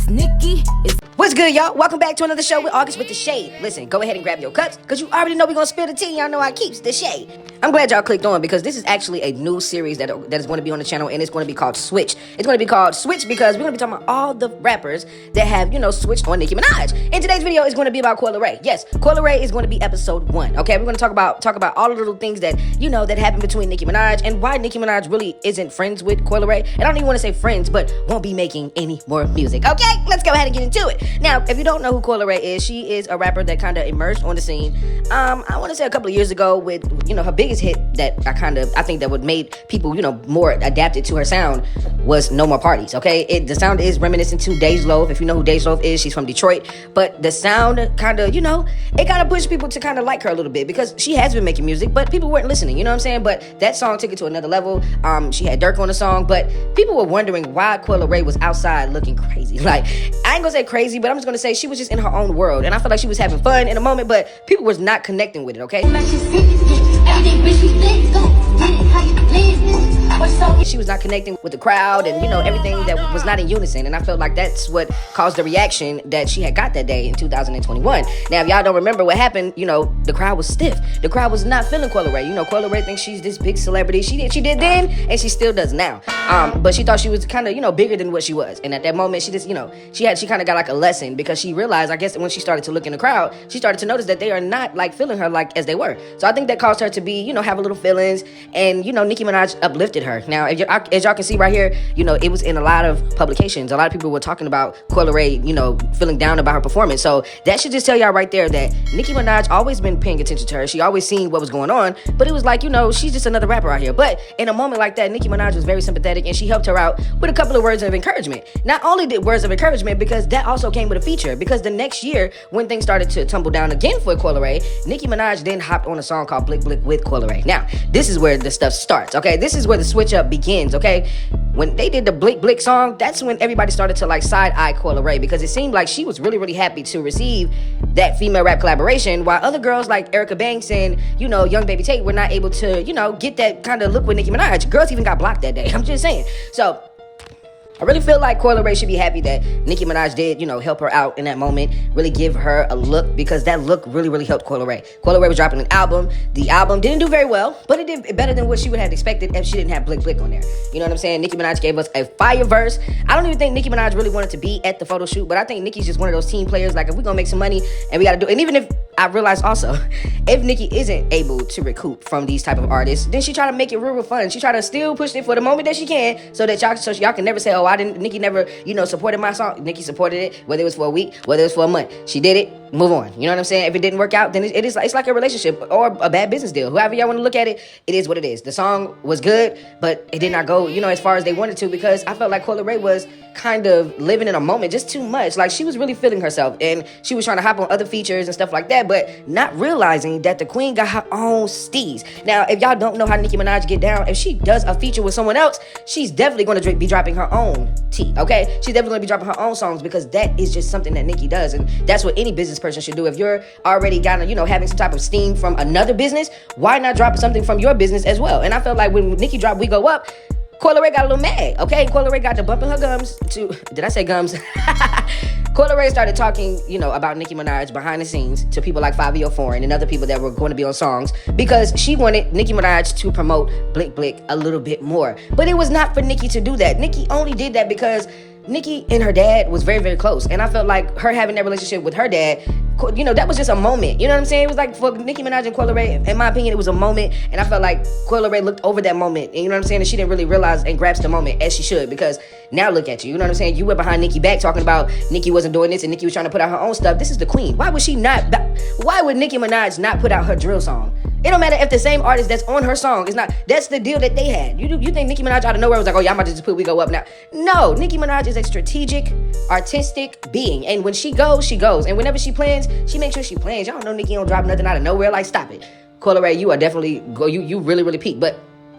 Nicki is. What's good, y'all? Welcome back to another show with August with the Shade. Listen, go ahead and grab your cups, because you already know we're going to spill the tea. Y'all know I keeps the shade. I'm glad y'all clicked on, because this is actually a new series that is going to be on the channel, and it's going to be called Switch. It's going to be called Switch because we're going to be talking about all the rappers that have, switched on Nicki Minaj. And today's video is going to be about Coi Leray. Yes, Coi Leray is going to be episode 1, okay? We're going to talk about all the little things that, that happened between Nicki Minaj and why Nicki Minaj really isn't friends with Coi Leray. And I don't even want to say friends, but won't be making any more music, okay? Let's go ahead and get into it. Now, if you don't know who Coi Leray is, she is a rapper that kind of emerged on the scene, I want to say a couple of years ago with, her biggest hit that I think that would made people, more adapted to her sound was No More Parties, okay? The sound is reminiscent to Dej Loaf. If you know who Dej Loaf is, she's from Detroit. But the sound it kind of pushed people to kind of like her a little bit because she has been making music, but people weren't listening, you know what I'm saying? But that song took it to another level. She had Dirk on the song, but people were wondering why Coi Leray was outside looking crazy. Like, I ain't gonna say crazy, but I'm just gonna say she was just in her own world. And I feel like she was having fun in a moment, but people was not connecting with it, okay? She was not connecting with the crowd and, everything that was not in unison. And I felt like that's what caused the reaction that she had got that day in 2021. Now, if y'all don't remember what happened, the crowd was stiff. The crowd was not feeling Coi Leray. Coi Leray thinks she's this big celebrity. She did then, and she still does now. But she thought she was kind of, bigger than what she was. And at that moment, she just, she kind of got like a lesson because she realized, I guess, when she started to look in the crowd, she started to notice that they are not like feeling her like as they were. So I think that caused her to be, have a little feelings. And, Nicki Minaj uplifted her. Now, as y'all can see right here, it was in a lot of publications. A lot of people were talking about Coi Leray, feeling down about her performance. So that should just tell y'all right there that Nicki Minaj always been paying attention to her. She always seen what was going on, but it was like, she's just another rapper out here. But in a moment like that, Nicki Minaj was very sympathetic, and she helped her out with a couple of words of encouragement. Not only did words of encouragement, because that also came with a feature, because the next year, when things started to tumble down again for Coi Leray, Nicki Minaj then hopped on a song called Blick Blick with Coi Leray. Now, this is where the stuff starts, okay? This is where the switch up begins, okay? When they did the Blick Blick song, that's when everybody started to like side-eye Coi Leray, because it seemed like she was really, really happy to receive that female rap collaboration, while other girls like Erica Banks and, Young Baby Tate were not able to, get that kind of look with Nicki Minaj. Girls even got blocked that day. I'm just saying. So I really feel like Coi Leray should be happy that Nicki Minaj did, help her out in that moment, really give her a look, because that look really, really helped Coi Leray. Coi Leray was dropping an album. The album didn't do very well, but it did better than what she would have expected if she didn't have Blick Blick on there. You know what I'm saying? Nicki Minaj gave us a fire verse. I don't even think Nicki Minaj really wanted to be at the photo shoot, but I think Nicki's just one of those team players. Like, if we're gonna make some money and we gotta do it, and even if I realized also, if Nicki isn't able to recoup from these type of artists, then she try to make it real fun. She try to still push it for the moment that she can, so that y'all can never say, oh, Nicki never, supported my song. Nicki supported it, whether it was for a week, whether it was for a month. She did it, move on. You know what I'm saying? If it didn't work out, then it's like a relationship or a bad business deal. However y'all want to look at it, it is what it is. The song was good, but it did not go, as far as they wanted to, because I felt like Coi Leray was kind of living in a moment just too much. Like, she was really feeling herself, and she was trying to hop on other features and stuff like that, but not realizing that the queen got her own steez. Now, if y'all don't know how Nicki Minaj get down, if she does a feature with someone else, she's definitely going to be dropping her own tea, okay? She's definitely going to be dropping her own songs, because that is just something that Nicki does, and that's what any business person should do. If you're already kind of, having some type of steam from another business, why not drop something from your business as well? And I felt like when Nicki dropped We Go Up, Coi Leray got a little mad, okay? Coi Leray got to bumping her gums to... Did I say gums? Coi Leray started talking, about Nicki Minaj behind the scenes to people like Fabio Foreign and other people that were going to be on songs, because she wanted Nicki Minaj to promote Blick Blick a little bit more. But it was not for Nicki to do that. Nicki only did that because Nicki and her dad was very, very close. And I felt like her having that relationship with her dad, that was just a moment. You know what I'm saying? It was like, for Nicki Minaj and Coi Leray, in my opinion, it was a moment. And I felt like Coi Leray looked over that moment. And you know what I'm saying? And she didn't really realize and grasp the moment as she should. Because now look at you. You know what I'm saying? You went behind Nicki back talking about Nicki wasn't doing this and Nicki was trying to put out her own stuff. This is the queen. Why would Nicki Minaj not put out her drill song? It don't matter if the same artist that's on her song is not. That's the deal that they had. You think Nicki Minaj out of nowhere was like, oh, y'all might just put We Go Up now? No, Nicki Minaj is a strategic, artistic being. And when she goes, she goes. And whenever she plans, she makes sure she plans. Y'all know Nicki don't drop nothing out of nowhere. Like, stop it. Coi Leray, you are definitely, you really, really peaked. But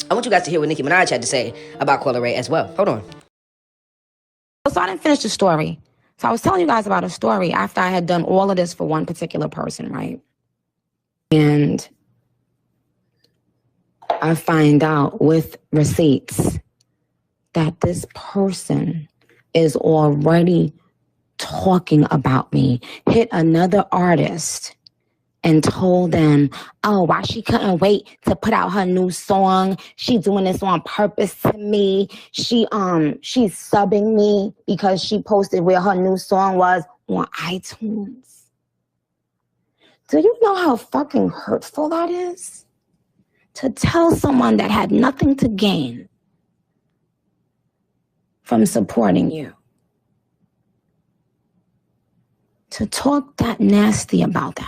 I want you guys to hear what Nicki Minaj had to say about Coi Leray as well. Hold on. So I didn't finish the story. So I was telling you guys about a story after I had done all of this for one particular person, right? And I find out with receipts that this person is already talking about me hit another artist and told them, oh, why she couldn't wait to put out her new song. She doing this on purpose to me. She's subbing me because she posted where her new song was on iTunes. Do you know how fucking hurtful that is? To tell someone that had nothing to gain from supporting you, to talk that nasty about them.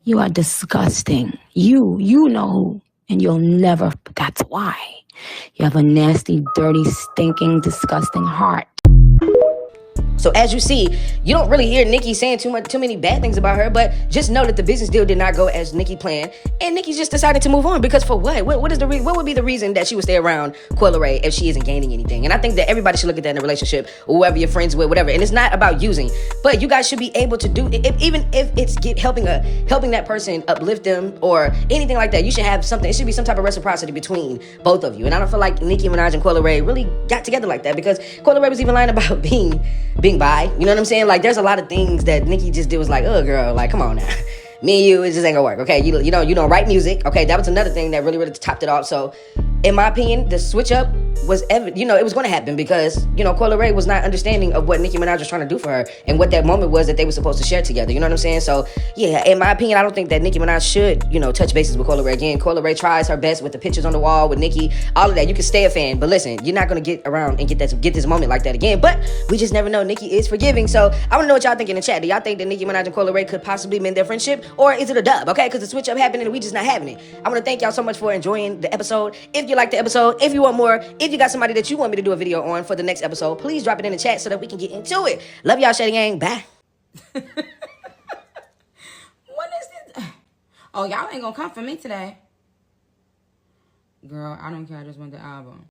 You are disgusting. You know who, and you'll never, that's why. You have a nasty, dirty, stinking, disgusting heart. So as you see, you don't really hear Nicki saying too many bad things about her, but just know that the business deal did not go as Nicki planned, and Nicki just decided to move on. Because for what? What would be the reason that she would stay around Coi Leray if she isn't gaining anything? And I think that everybody should look at that in a relationship, or whoever you're friends with, whatever. And it's not about using, but you guys should be able to do even if it's helping that person uplift them or anything like that. You should have something. It should be some type of reciprocity between both of you. And I don't feel like Nicki Minaj and Coi Leray really got together like that, because Coi Leray was even lying about being bi. You know what I'm saying? Like, there's a lot of things that Nicki just did was like, oh, girl, like, come on now. Me and you, it just ain't gonna work, okay? You don't write music, okay? That was another thing that really, really topped it off. So, in my opinion, the switch up was evident. It was going to happen because, Coi Leray was not understanding of what Nicki Minaj was trying to do for her and what that moment was that they were supposed to share together. You know what I'm saying? So, yeah, in my opinion, I don't think that Nicki Minaj should, touch bases with Coi Leray again. Coi Leray tries her best with the pictures on the wall with Nicki, all of that. You can stay a fan, but listen, you're not going to get around and get this moment like that again. But we just never know. Nicki is forgiving. So, I want to know what y'all think in the chat. Do y'all think that Nicki Minaj and Coi Leray could possibly mend their friendship, or is it a dub? Okay, because the switch up happened and we just not having it. I want to thank y'all so much for enjoying the episode. If you like the episode, if you want more, if you got somebody that you want me to do a video on for the next episode, please drop it in the chat so that we can get into it. Love y'all, Shady Gang. Bye. What is this? Oh, y'all ain't gonna come for me today. Girl, I don't care. I just want the album.